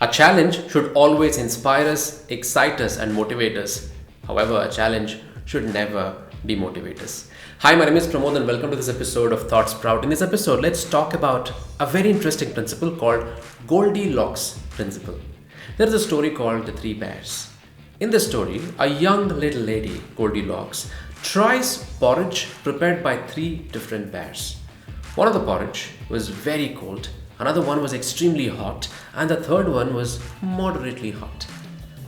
A challenge should always inspire us, excite us, and motivate us. However, a challenge should never demotivate us. Hi, my name is Pramod, and welcome to this episode of Thoughts Sprout. In this episode, let's talk about a very interesting principle called Goldilocks Principle. There is a story called The Three Bears. In this story, a young little lady, Goldilocks, tries porridge prepared by three different bears. One of the porridge was very cold, another one was extremely hot, and the third one was moderately hot.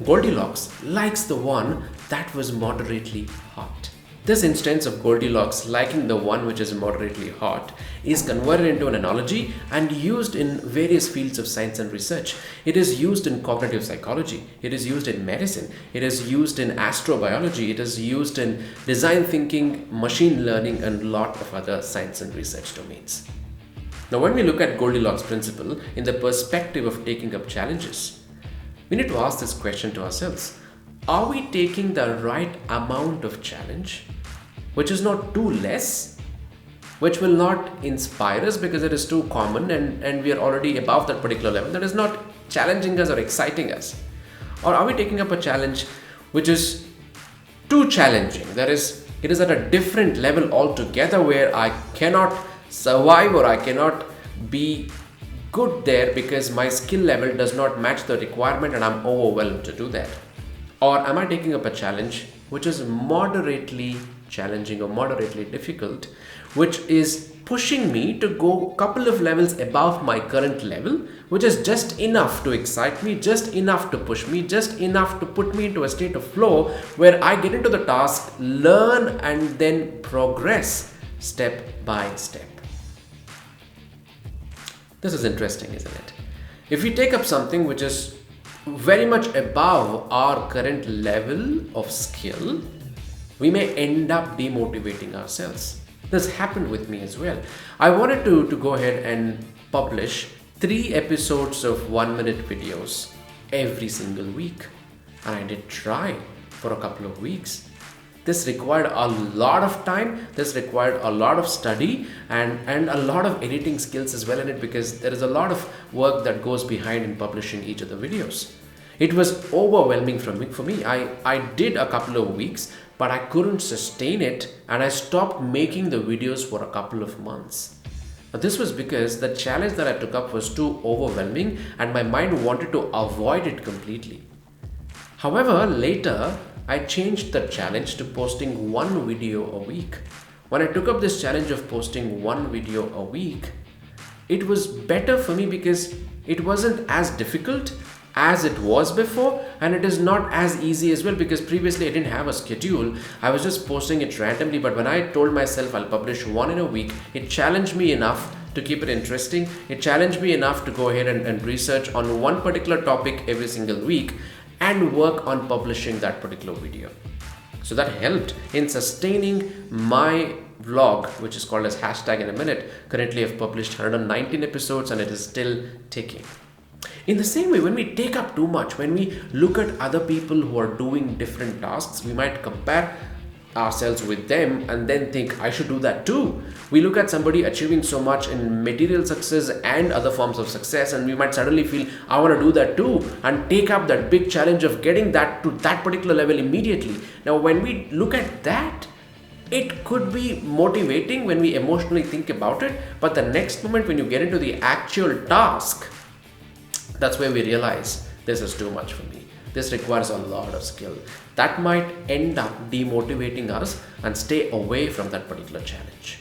Goldilocks likes the one that was moderately hot. This instance of Goldilocks liking the one which is moderately hot is converted into an analogy and used in various fields of science and research. It is used in cognitive psychology, it is used in medicine, it is used in astrobiology, it is used in design thinking, machine learning, and a lot of other science and research domains. Now, when we look at Goldilocks principle in the perspective of taking up challenges, we need to ask this question to ourselves. Are we taking the right amount of challenge, which is not too less, which will not inspire us because it is too common and we are already above that particular level, that is not challenging us or exciting us? Or are we taking up a challenge which is too challenging, that is, it is at a different level altogether where I cannot survive or I cannot be good there because my skill level does not match the requirement and I'm overwhelmed to do that? Or am I taking up a challenge which is moderately challenging or moderately difficult, which is pushing me to go a couple of levels above my current level, which is just enough to excite me, just enough to push me, just enough to put me into a state of flow where I get into the task, learn, and then progress step by step. This is interesting, isn't it? If we take up something which is very much above our current level of skill, we may end up demotivating ourselves. This happened with me as well. I wanted to go ahead and publish 3 episodes of 1-minute videos every single week. And I did try for a couple of weeks. This required a lot of time, this required a lot of study and a lot of editing skills as well in it, because there is a lot of work that goes behind in publishing each of the videos. It was overwhelming for me. I did a couple of weeks, but I couldn't sustain it and I stopped making the videos for a couple of months. Now, this was because the challenge that I took up was too overwhelming and my mind wanted to avoid it completely. However, later, I changed the challenge to posting 1 video a week. When I took up this challenge of posting 1 video a week, it was better for me because it wasn't as difficult as it was before, and it is not as easy as well because previously I didn't have a schedule. I was just posting it randomly, but when I told myself I'll publish 1 in a week, it challenged me enough to keep it interesting. It challenged me enough to go ahead and research on one particular topic every single week and work on publishing that particular video. So that helped in sustaining my vlog, which is called as hashtag in a minute. Currently I've published 119 episodes and it is still ticking. In the same way, when we take up too much, when we look at other people who are doing different tasks, we might compare ourselves with them and then think, I should do that too. We look at somebody achieving so much in material success and other forms of success, and we might suddenly feel, I want to do that too, and take up that big challenge of getting that to that particular level immediately. Now, when we look at that, it could be motivating when we emotionally think about it, but the next moment when you get into the actual task, that's where we realize this is too much for me. This requires a lot of skill. That might end up demotivating us and stay away from that particular challenge.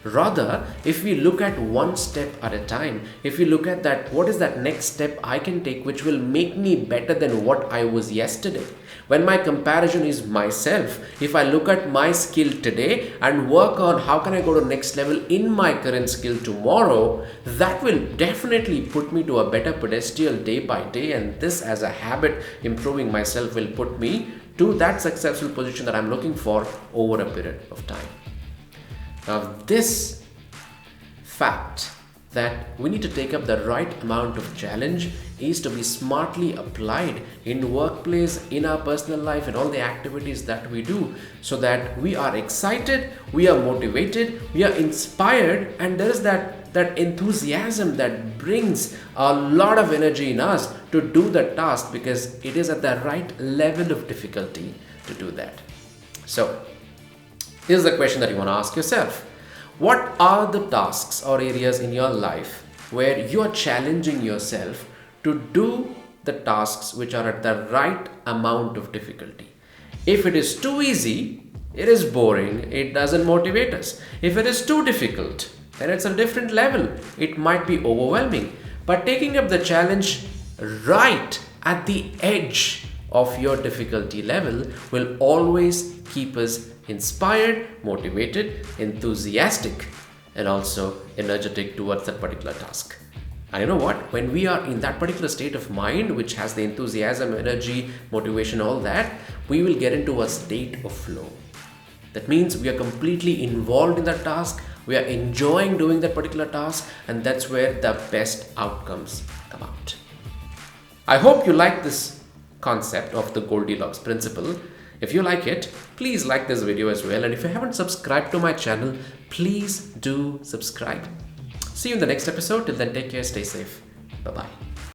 Rather, if we look at one step at a time, if we look at that, what is that next step I can take which will make me better than what I was yesterday? When my comparison is myself, if I look at my skill today and work on how can I go to next level in my current skill tomorrow, that will definitely put me to a better pedestal day by day, and this as a habit, improving myself, will put me to that successful position that I'm looking for over a period of time. Now, this fact that we need to take up the right amount of challenge is to be smartly applied in workplace, in our personal life, and all the activities that we do, so that we are excited, we are motivated, we are inspired, and there is that enthusiasm, that brings a lot of energy in us to do the task because it is at the right level of difficulty to do that. So, here's the question that you want to ask yourself. What are the tasks or areas in your life where you are challenging yourself to do the tasks which are at the right amount of difficulty? If it is too easy, it is boring, it doesn't motivate us. If it is too difficult, then it's a different level. It might be overwhelming. But taking up the challenge right at the edge of your difficulty level will always keep us inspired, motivated, enthusiastic, and also energetic towards that particular task. And you know what? When we are in that particular state of mind, which has the enthusiasm, energy, motivation, all that, we will get into a state of flow. That means we are completely involved in that task, we are enjoying doing that particular task, and that's where the best outcomes come out. I hope you like this concept of the Goldilocks Principle. If you like it, please like this video as well. And if you haven't subscribed to my channel, please do subscribe. See you in the next episode. Till then, take care, stay safe. Bye-bye.